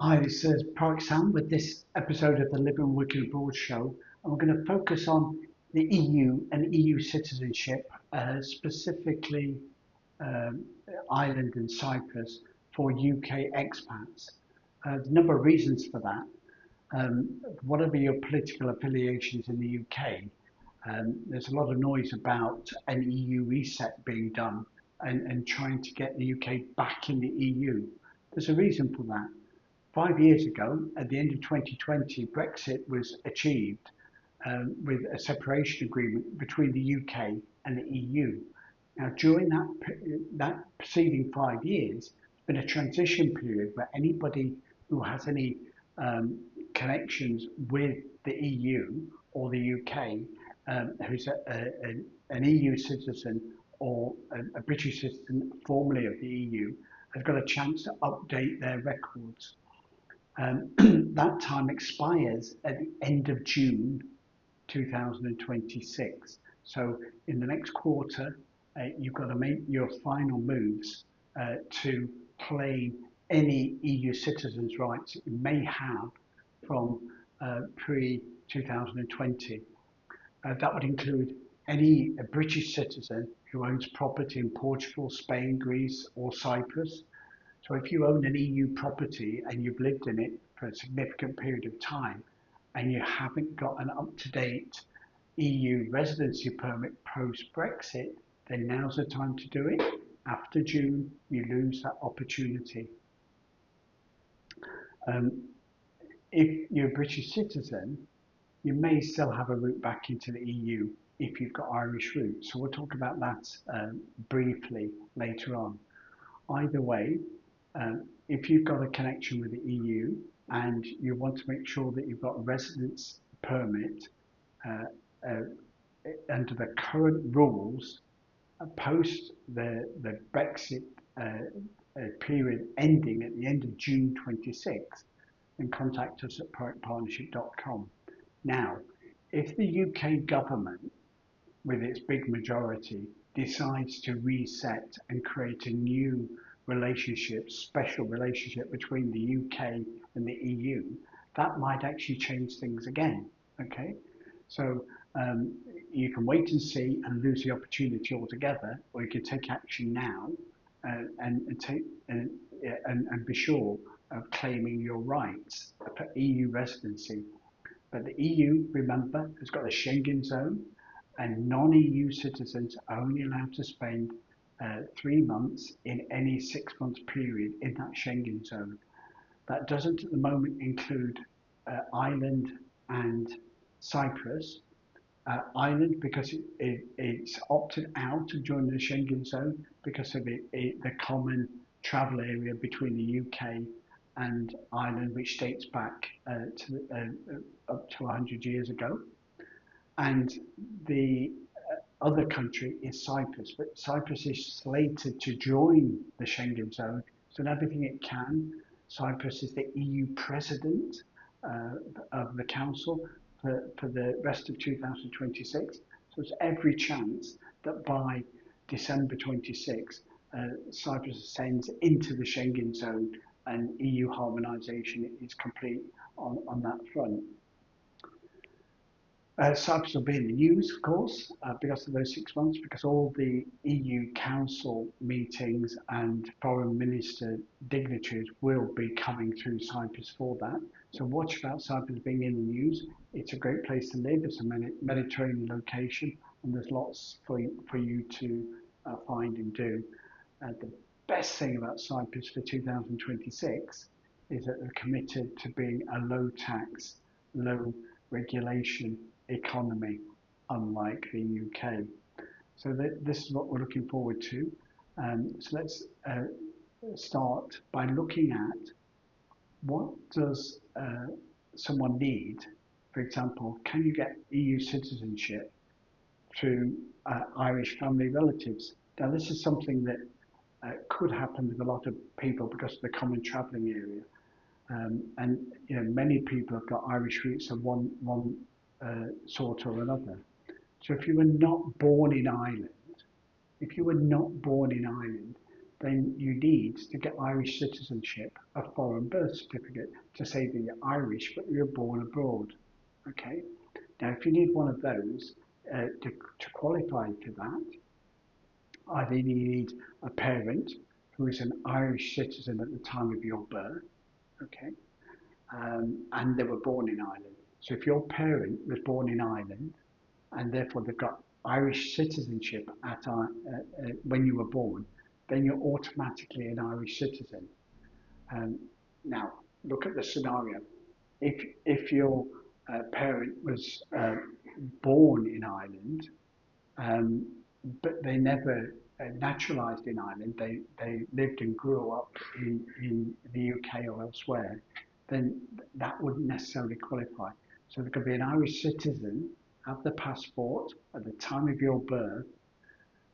Hi, this is Park Sam with this episode of the Living and Working Abroad show. And we're going to focus on the EU and EU citizenship, specifically um, Ireland and Cyprus for UK expats. The number of reasons for that. Whatever your political affiliations in the UK, there's a lot of noise about an EU reset being done and trying to get the UK back in the EU. There's a reason for that. 5 years ago, at the end of 2020, Brexit was achieved with a separation agreement between the UK and the EU. Now, during that preceding 5 years, there's been a transition period where anybody who has any connections with the EU or the UK, who's an EU citizen or a British citizen formerly of the EU, has got a chance to update their records. That time expires at the end of June 2026. So in the next quarter, you've got to make your final moves to claim any EU citizens' rights that you may have from pre 2020. That would include any British citizen who owns property in Portugal, Spain, Greece, or Cyprus. So if you own an EU property and you've lived in it for a significant period of time and you haven't got an up-to-date EU residency permit post-Brexit, then now's the time to do it. After June, you lose that opportunity. Um, if you're a British citizen, you may still have a route back into the EU if you've got Irish roots. So we'll talk about that briefly later on. Either way, if you've got a connection with the EU and you want to make sure that you've got a residence permit uh, uh, under the current rules, post the Brexit period ending at the end of June 26th, then contact us at partnership.com. Now, if the UK government, with its big majority, decides to reset and create a new relationship, special relationship between the UK and the EU, that might actually change things again. Okay, so you can wait and see and lose the opportunity altogether, or you can take action now and take and be sure of claiming your rights for EU residency. But the EU, remember, has got a Schengen zone, and non-EU citizens are only allowed to spend 3 months in any 6 month period in that Schengen zone. That doesn't at the moment include Ireland and Cyprus. Ireland, because it's opted out of joining the Schengen zone because of the common travel area between the UK and Ireland, which dates back up to 100 years ago. And the other country is Cyprus, but Cyprus is slated to join the Schengen zone. So in everything it can, Cyprus is the EU president of the Council for the rest of 2026. So there's every chance that by December 26, Cyprus ascends into the Schengen zone and EU harmonisation is complete on that front. Cyprus will be in the news, of course, because of those 6 months, because all the EU Council meetings and foreign minister dignitaries will be coming through Cyprus for that. So watch about Cyprus being in the news. It's a great place to live. It's a Mediterranean location, and there's lots for you to find and do. The best thing about Cyprus for 2026 is that they're committed to being a low tax, low regulation economy, unlike the UK. So this is what we're looking forward to. So let's start by looking at what does someone need. For example, can you get EU citizenship through Irish family relatives? Now, this is something that could happen with a lot of people because of the common travelling area. And many people have got Irish roots of one sort or another. So if you were not born in Ireland, then you need to get Irish citizenship, a foreign birth certificate, to say that you're Irish but you're born abroad. Okay. Now, if you need one of those to qualify for that, either you need a parent who is an Irish citizen at the time of your birth, okay, and they were born in Ireland. So if your parent was born in Ireland and therefore they've got Irish citizenship when you were born, then you're automatically an Irish citizen. Now, look at the scenario. If your parent was born in Ireland, but they never naturalised in Ireland, they lived and grew up in the UK or elsewhere, then that wouldn't necessarily qualify. So there could be an Irish citizen, have the passport at the time of your birth,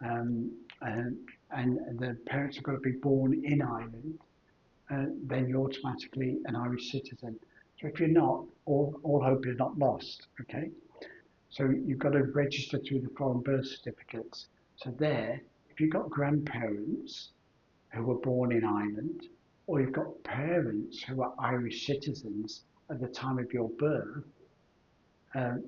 um, and, and the parents have got to be born in Ireland, then you're automatically an Irish citizen. So if you're not, all hope is not lost, okay? So you've got to register through the foreign birth certificates. So there, if you've got grandparents who were born in Ireland, or you've got parents who are Irish citizens at the time of your birth, um,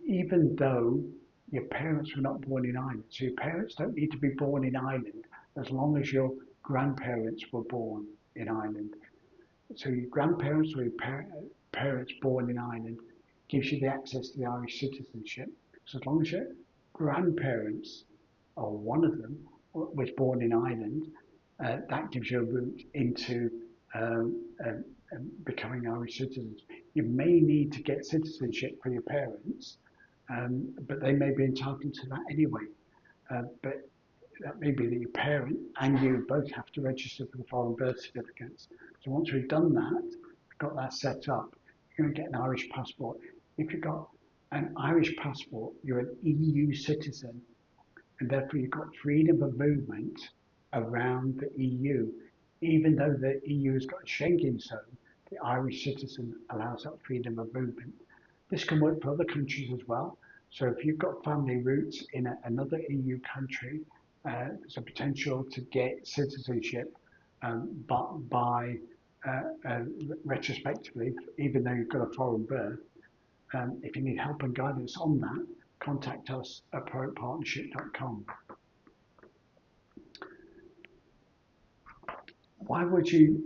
even though your parents were not born in Ireland, so your parents don't need to be born in Ireland as long as your grandparents were born in Ireland. So your grandparents or your parents born in Ireland gives you the access to the Irish citizenship. So as long as your grandparents, or one of them, was born in Ireland, that gives you a route into becoming Irish citizens. You may need to get citizenship for your parents, but they may be entitled to that anyway. But that may be that your parent and you both have to register for the foreign birth certificates. So once we've done that, got that set up, you're going to get an Irish passport. If you've got an Irish passport, you're an EU citizen, and therefore you've got freedom of movement around the EU. Even though the EU has got a Schengen zone, the Irish citizen allows that freedom of movement. This can work for other countries as well. So if you've got family roots in another EU country, there's a potential to get citizenship, but by retrospectively, even though you've got a foreign birth. If you need help and guidance on that, contact us at propartnership.com. Why would you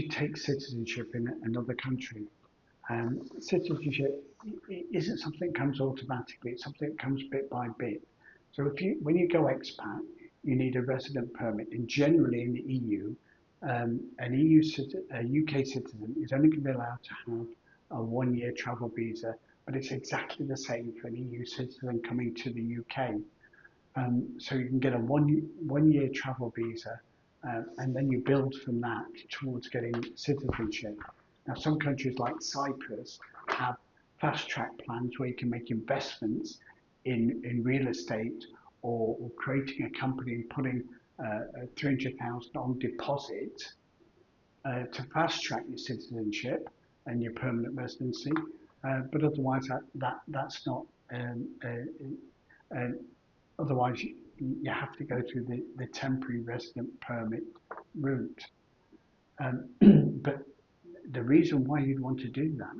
take citizenship in another country? Citizenship isn't something that comes automatically. It's something that comes bit by bit. So when you go expat, you need a resident permit, and generally in the EU, a UK citizen is only going to be allowed to have a 1-year travel visa, but it's exactly the same for an EU citizen coming to the UK. So you can get a one year travel visa, and then you build from that towards getting citizenship. Now, some countries like Cyprus have fast track plans where you can make investments in real estate, or creating a company and putting 300,000 on deposit to fast track your citizenship and your permanent residency. But otherwise, that's not. Otherwise, you have to go through the temporary resident permit route. But the reason why you'd want to do that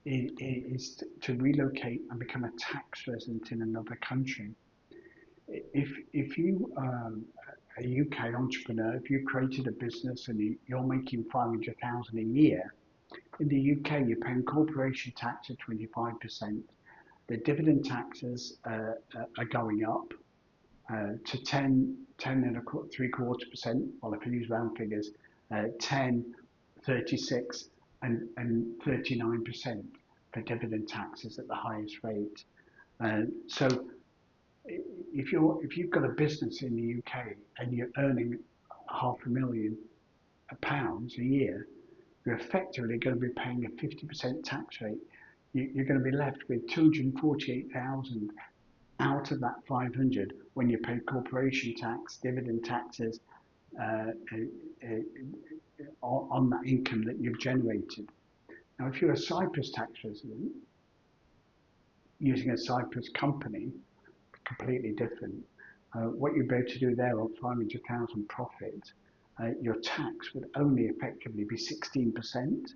is to relocate and become a tax resident in another country. If you a UK entrepreneur, if you created a business and you're making 500,000 a year, in the UK you're paying corporation tax at 25%. The dividend taxes are going up to 10.75%. Well, if I use round figures, 10, 36, and 39% for dividend taxes at the highest rate. So if you've got a business in the UK and you're earning £500,000 a year, you're effectively going to be paying a 50% tax rate. You're going to be left with 248,000 out of that 500 when you pay corporation tax, dividend taxes on that income that you've generated. Now, if you're a Cyprus tax resident using a Cyprus company, completely different. What you'd be able to do there on 500,000 profit, your tax would only effectively be 16%.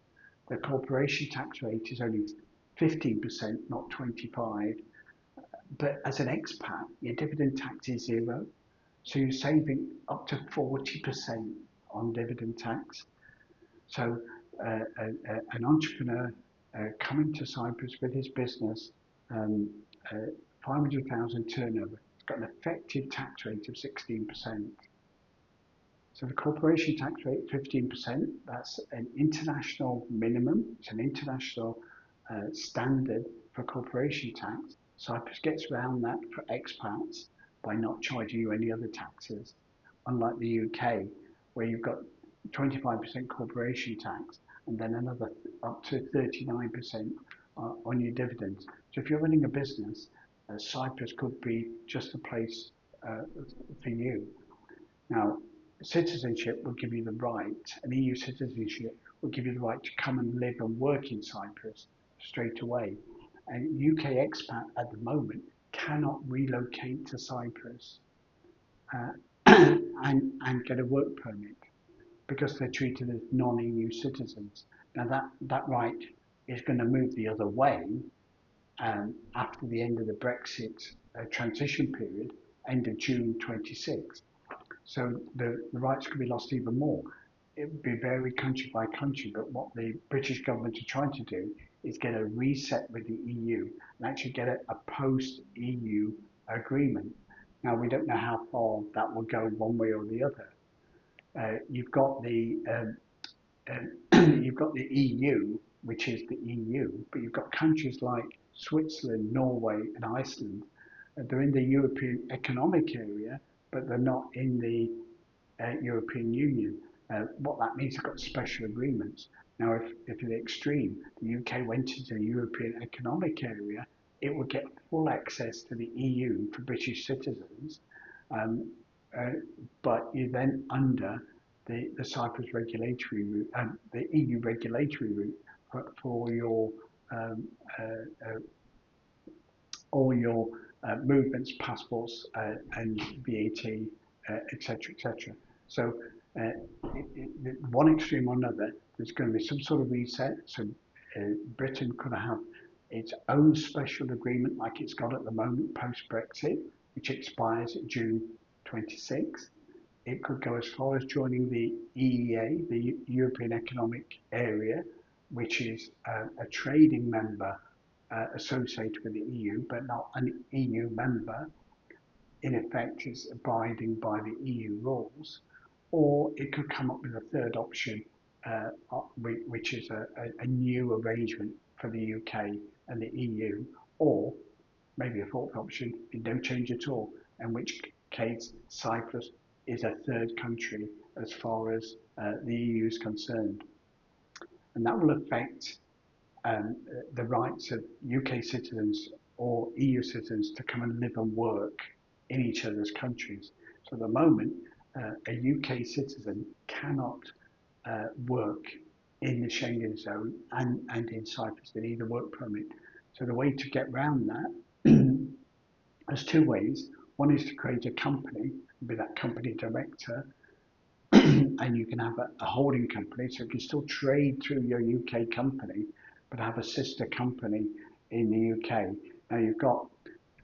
The corporation tax rate is only 15%, not 25. But as an expat, your dividend tax is zero. So you're saving up to 40% on dividend tax. So an entrepreneur coming to Cyprus with his business, um, 500,000 turnover, it's got an effective tax rate of 16%. So the corporation tax rate, 15%, that's an international minimum. It's an international standard for corporation tax. Cyprus gets around that for expats by not charging you any other taxes, unlike the UK, where you've got 25% corporation tax and then another up to 39% on your dividends. So if you're running a business, Cyprus could be just the place for you. Now, citizenship will give you the right, and EU citizenship will give you the right to come and live and work in Cyprus straight away. And UK expat at the moment cannot relocate to Cyprus uh, and get a work permit because they're treated as non-EU citizens. Now that right is going to move the other way after the end of the Brexit transition period, end of June 26. So the rights could be lost even more. It would be very country by country, but what the British government are trying to do is get a reset with the EU and actually get a post-EU agreement. Now we don't know how far that will go one way or the other. You've got the you've got the EU, which is the EU, but you've got countries like Switzerland, Norway, and Iceland. They're in the European Economic Area, but they're not in the European Union. What that means, they've got special agreements. Now, if in the extreme, the UK went into the European Economic Area, it would get full access to the EU for British citizens, um, but you're then under the Cyprus regulatory route, the EU regulatory route for your um, uh, all your movements, passports, and VAT, etc., etc. So, one extreme or another, there's going to be some sort of reset. So, Britain could have its own special agreement, like it's got at the moment, post-Brexit, which expires June 26th. It could go as far as joining the EEA, the European Economic Area, which is a trading member associated with the EU, but not an EU member, in effect is abiding by the EU rules, or it could come up with a third option, which is a new arrangement for the UK and the EU, or maybe a fourth option, no change at all, in which case Cyprus is a third country as far as the EU is concerned. And that will affect the rights of UK citizens or EU citizens to come and live and work in each other's countries. So at the moment, a UK citizen cannot work in the Schengen zone and in Cyprus. They need a work permit. So the way to get around that, there's two ways. One is to create a company, be that company director, and you can have a holding company, so you can still trade through your UK company, but have a sister company in the UK. Now you've got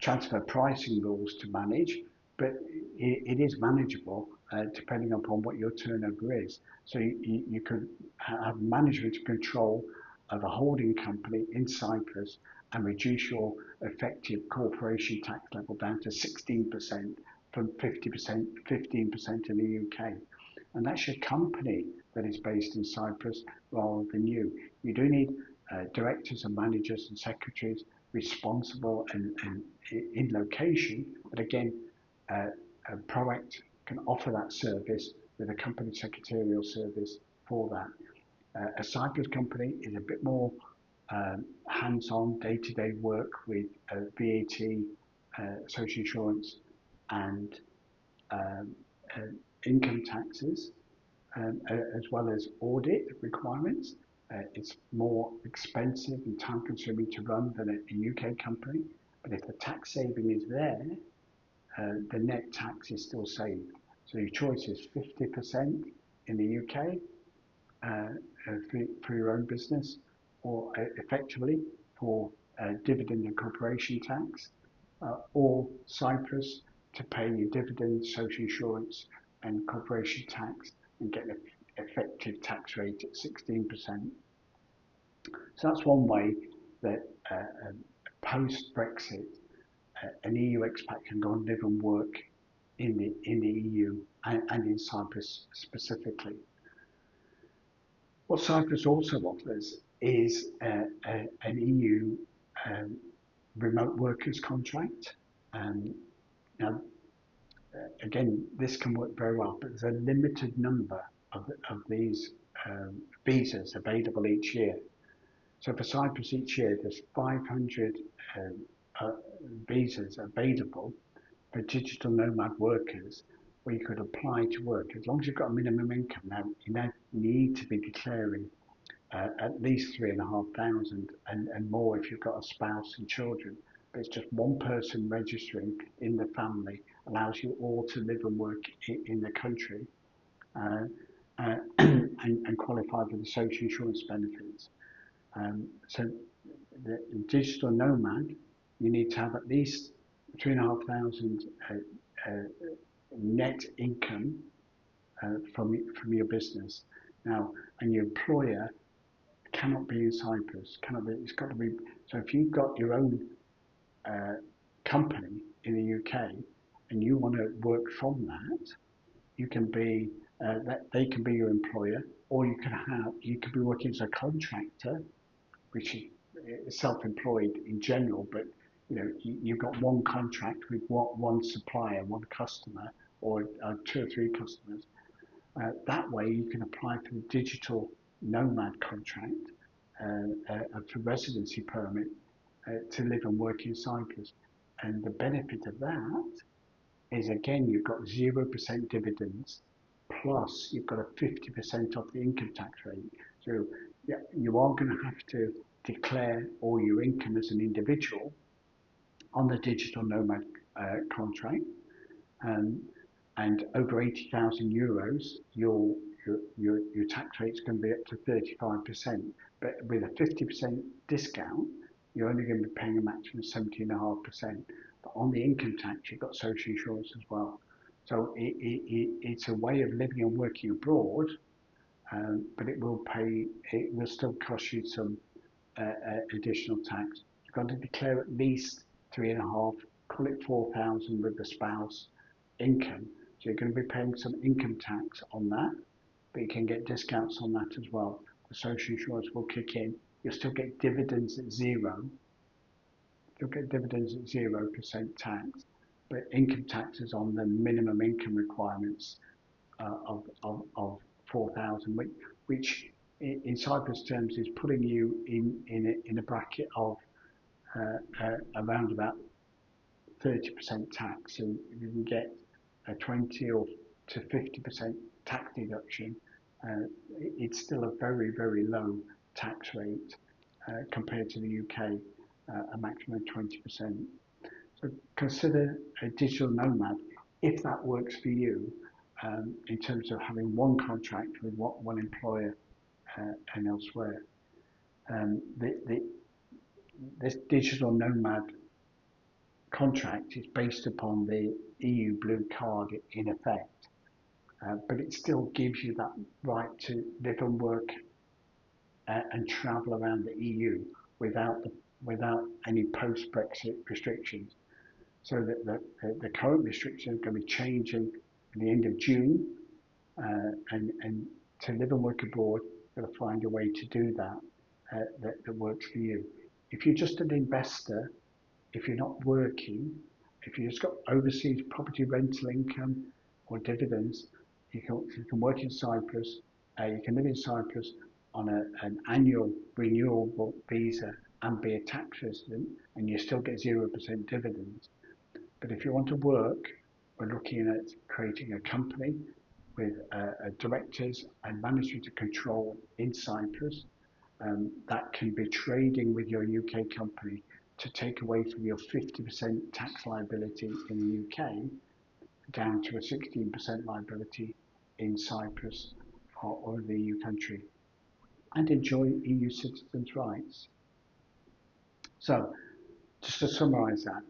transfer pricing rules to manage, but it is manageable depending upon what your turnover is. So you could have management control of a holding company in Cyprus and reduce your effective corporation tax level down to 16% from 50%, 15% in the UK. And that's your company that is based in Cyprus rather than you. You do need directors and managers and secretaries responsible and in location, but again, Proact can offer that service with a company secretarial service for that. A Cyprus company is a bit more hands-on, day-to-day work with VAT, social insurance, and um, uh, income taxes, as well as audit requirements. It's more expensive and time consuming to run than a UK company, but if the tax saving is there, the net tax is still saved. So your choice is 50% in the UK for your own business, or effectively for dividend and corporation tax, or Cyprus to pay your dividends, social insurance, and corporation tax and get an effective tax rate at 16%. So that's one way that post-Brexit, an EU expat can go and live and work in the EU and in Cyprus specifically. What Cyprus also offers is an EU remote workers contract. Now, again, this can work very well, but there's a limited number of these visas available each year. So for Cyprus each year, there's 500 visas available for digital nomad workers where you could apply to work. As long as you've got a minimum income, now you now need to be declaring at least 3,500 and more if you've got a spouse and children. But it's just one person registering in the family allows you all to live and work in the country and qualify for the social insurance benefits. So the digital nomad, you need to have at least 3,500 net income from your business. Now, and your employer cannot be in Cyprus. It's got to be. So if you've got your own company in the UK and you want to work from that, you can be that they can be your employer, or you could be working as a contractor, which is self-employed in general, but you've got one contract with one supplier, one customer, or 2 or 3 customers. That way you can apply for the digital nomad contract for residency permit to live and work in Cyprus. And the benefit of that is, again, you've got 0% dividends, plus you've got a 50% off the income tax rate. So yeah, you are going to have to declare all your income as an individual on the digital nomad contract, and over 80,000 euros, your tax rate is going to be up to 35%. But with a 50% discount, you're only going to be paying a maximum of 17.5%. But on the income tax, you've got social insurance as well. So it's a way of living and working abroad, but it will still cost you some additional tax. You've got to declare at least 3.5, call it 4,000 with the spouse income. So you're going to be paying some income tax on that, but you can get discounts on that as well. The social insurance will kick in. You'll still get dividends at zero. You'll get dividends at 0% tax, but income tax is on the minimum income requirements of 4,000, which in Cyprus terms is putting you in a bracket of around about 30% tax. So if you can get a 20 or to 50% tax deduction, it's still a very, very low tax rate compared to the UK, a maximum of 20%. So consider a digital nomad if that works for you, in terms of having one contract with one employer and elsewhere. This digital nomad contract is based upon the EU blue card in effect, but it still gives you that right to live and work and travel around the EU without any post-Brexit restrictions. So that the current restrictions are going to be changing at the end of June, and to live and work abroad, you've got to find a way to do that works for you. If you're just an investor, if you're not working, if you just got overseas property rental income or dividends, you can work in Cyprus. You can live in Cyprus on an annual renewable visa and be a tax resident, and you still get 0% dividends. But if you want to work, we're looking at creating a company with directors and management control in Cyprus that can be trading with your UK company to take away from your 50% tax liability in the UK down to a 16% liability in Cyprus or the EU country, and enjoy EU citizens' rights. So, just to summarise that,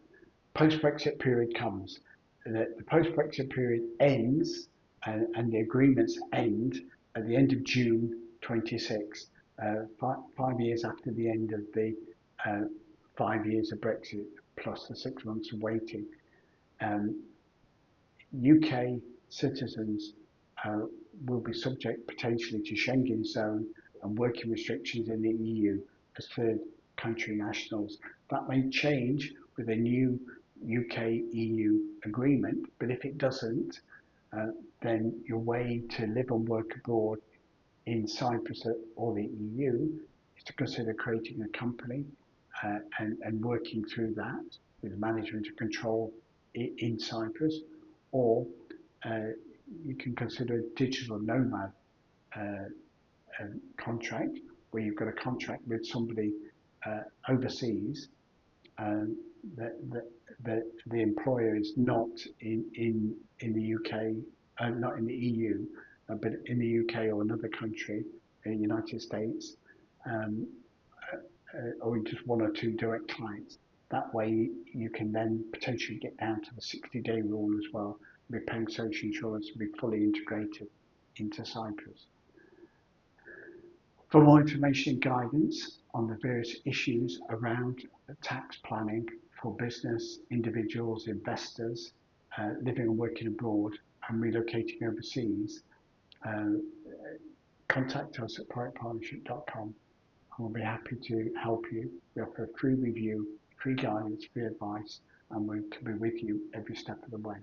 post-Brexit period comes. The post-Brexit period ends, and the agreements end at the end of June 26, 5 years after the end of the 5 years of Brexit, plus the 6 months of waiting. UK citizens will be subject potentially to Schengen zone and working restrictions in the EU as third country nationals. That may change with a new UK-EU agreement, but if it doesn't, then your way to live and work abroad in Cyprus or the EU is to consider creating a company and working through that with management and control in Cyprus, or you can consider a digital nomad contract where you've got a contract with somebody overseas. The employer is not in the UK, not in the EU, but in the UK or another country, in the United States, or just one or two direct clients. That way you can then potentially get down to the 60-day rule as well, be paying social insurance and be fully integrated into Cyprus. For more information and guidance on the various issues around tax planning for business, individuals, investors, living and working abroad and relocating overseas, contact us at productpartnership.com and we'll be happy to help you. We offer a free review, free guidance, free advice, and we can be with you every step of the way.